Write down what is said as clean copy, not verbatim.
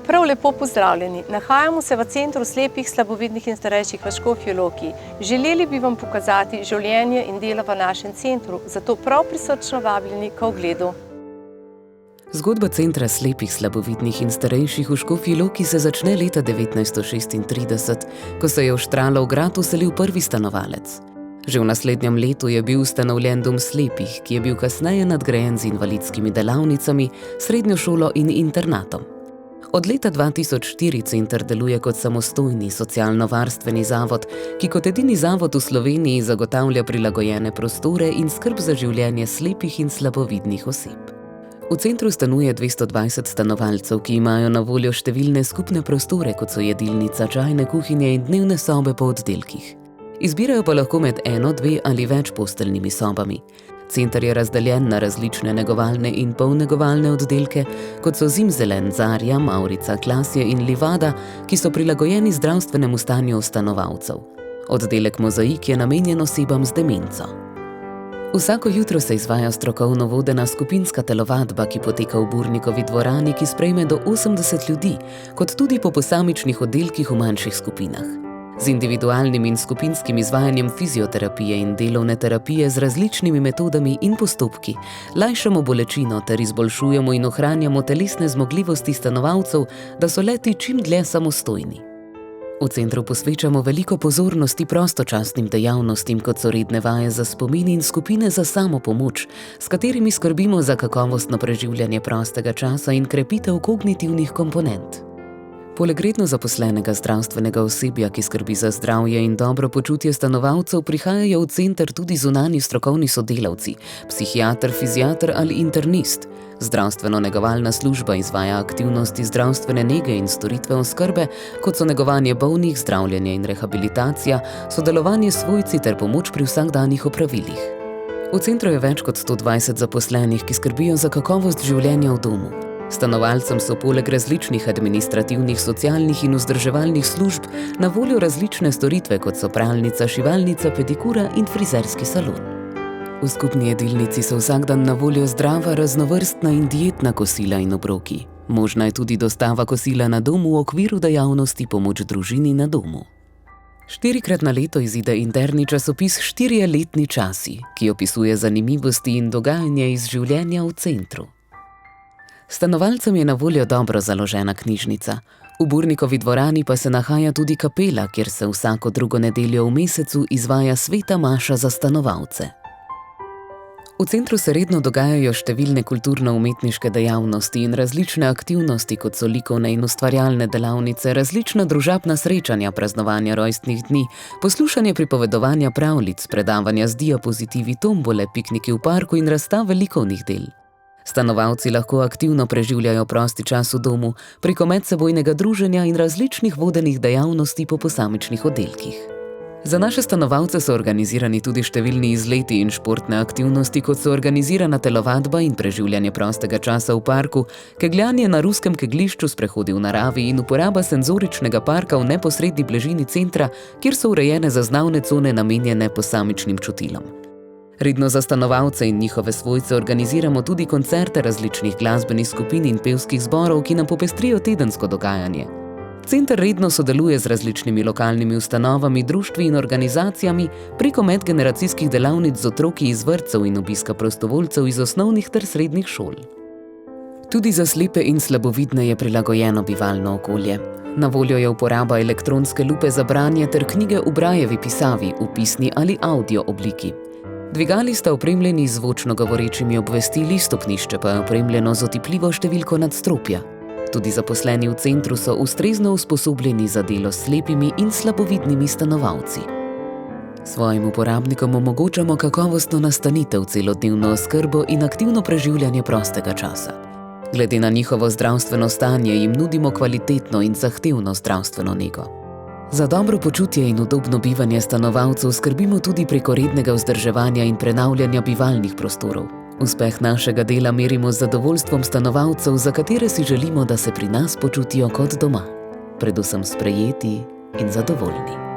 Prav lepo pozdravljeni. Nahajamo se v Centru slepih, slabovidnih in starejših v Škofji Loki. Želeli bi vam pokazati življenje in delo v našem centru, zato prav prisrčno vabljeni k ogledu. Zgodba Centra slepih, slabovidnih in starejših v Škofji Loki se začne leta 1936, ko se je v Štralov grad vselil prvi stanovalec. Že v naslednjem letu je bil ustanovljen dom slepih, ki je bil kasneje nadgrajen z invalidskimi delavnicami, srednjo šolo in internatom. Od leta 2004 center deluje kot samostojni socialno-varstveni zavod, ki kot edini zavod v Sloveniji zagotavlja prilagojene prostore in skrb za življenje slepih in slabovidnih oseb. V centru stanuje 220 stanovalcev, ki imajo na voljo številne skupne prostore, kot so jedilnica, čajne kuhinje in dnevne sobe po oddelkih. Izbirajo pa lahko med 1, 2 ali več posteljnimi sobami. Center je razdeljen na različne negovalne in polnegovalne oddelke, kot so Zimzelen, Zarja, Maurica, Klasje in Livada, ki so prilagojeni zdravstvenemu stanju stanovalcev. Oddelek Mozaik je namenjen osebam z demenco. Vsako jutro se izvaja strokovno vodena skupinska telovadba, ki poteka v Burnikovi dvorani, ki sprejme do 80 ljudi, kot tudi po posamičnih oddelkih v manjših skupinah. Z individualnim in skupinskim izvajanjem fizioterapije in delovne terapije z različnimi metodami in postopki lajšamo bolečino ter izboljšujemo in ohranjamo telesne zmogljivosti stanovalcev, da so le-ti čim dlje samostojni. V centru posvečamo veliko pozornosti prostočasnim dejavnostim, kot so redne vaje za spomin in skupine za samopomoč, s katerimi skrbimo za kakovostno preživljanje prostega časa in krepitev kognitivnih komponent. Poleg redno zaposlenega zdravstvenega osebja, ki skrbi za zdravje in dobro počutje stanovalcev, prihajajo v center tudi zunanji strokovni sodelavci, psihiater, fiziater ali internist. Zdravstveno-negovalna služba izvaja aktivnosti zdravstvene nege in storitve oskrbe, kot so negovanje bolnih, zdravljenje in rehabilitacija, sodelovanje s svojci ter pomoč pri vsakdanjih opravilih. V centru je več kot 120 zaposlenih, ki skrbijo za kakovost življenja v domu. Stanovalcem so poleg različnih administrativnih, socialnih in vzdrževalnih služb na voljo različne storitve, kot so pralnica, šivalnica, pedikura in frizerski salon. V skupni jedilnici so vsak dan na voljo zdrava, raznovrstna in dietna kosila in obroki. Možna je tudi dostava kosila na domu v okviru dejavnosti pomoč družini na domu. 4-krat na leto izide interni časopis 4-letni časi, ki opisuje zanimivosti in dogajanje iz življenja v centru. Stanovalcem je na voljo dobro založena knjižnica. V Burnikovi dvorani pa se nahaja tudi kapela, kjer se vsako drugo nedeljo v mesecu izvaja sveta maša za stanovalce. V centru se redno dogajajo številne kulturno-umetniške dejavnosti in različne aktivnosti, kot so likovne in ustvarjalne delavnice, različna družabna srečanja, praznovanja rojstnih dni, poslušanje pripovedovanja pravljic, predavanja z diapozitivi, tombole, pikniki v parku in razstave likovnih del. Stanovalci lahko aktivno preživljajo prosti čas v domu preko medsebojnega druženja in različnih vodenih dejavnosti po posamičnih oddelkih. Za naše stanovalce so organizirani tudi številni izleti in športne aktivnosti, kot so organizirana telovadba in preživljanje prostega časa v parku, kegljanje na ruskem keglišču, sprehodi v naravi in uporaba senzoričnega parka v neposredni bližini centra, kjer so urejene zaznavne cone namenjene posamičnim čutilom. Redno za stanovalce in njihove svojce organiziramo tudi koncerte različnih glasbenih skupin in pevskih zborov, ki nam popestrijo tedensko dogajanje. Center redno sodeluje z različnimi lokalnimi ustanovami, društvi in organizacijami preko medgeneracijskih delavnic z otroki iz vrtcev in obiska prostovoljcev iz osnovnih ter srednjih šol. Tudi za slepe in slabovidne je prilagojeno bivalno okolje. Na voljo je uporaba elektronske lupe za branje ter knjige v brajevi pisavi, v pisni ali audio obliki. Dvigali sta opremljeni z zvočno govorečimi obvestili, stopnišče pa je opremljeno z otipljivo številko nadstropja. Tudi zaposleni v centru so ustrezno usposobljeni za delo s slepimi in slabovidnimi stanovalci. Svojim uporabnikom omogočamo kakovostno nastanitev, celodnevno oskrbo in aktivno preživljanje prostega časa. Glede na njihovo zdravstveno stanje jim nudimo kvalitetno in zahtevno zdravstveno nego. Za dobro počutje in udobno bivanje stanovalcev skrbimo tudi preko rednega vzdrževanja in prenavljanja bivalnih prostorov. Uspeh našega dela merimo z zadovoljstvom stanovalcev, za katere si želimo, da se pri nas počutijo kot doma, predvsem sprejeti in zadovoljni.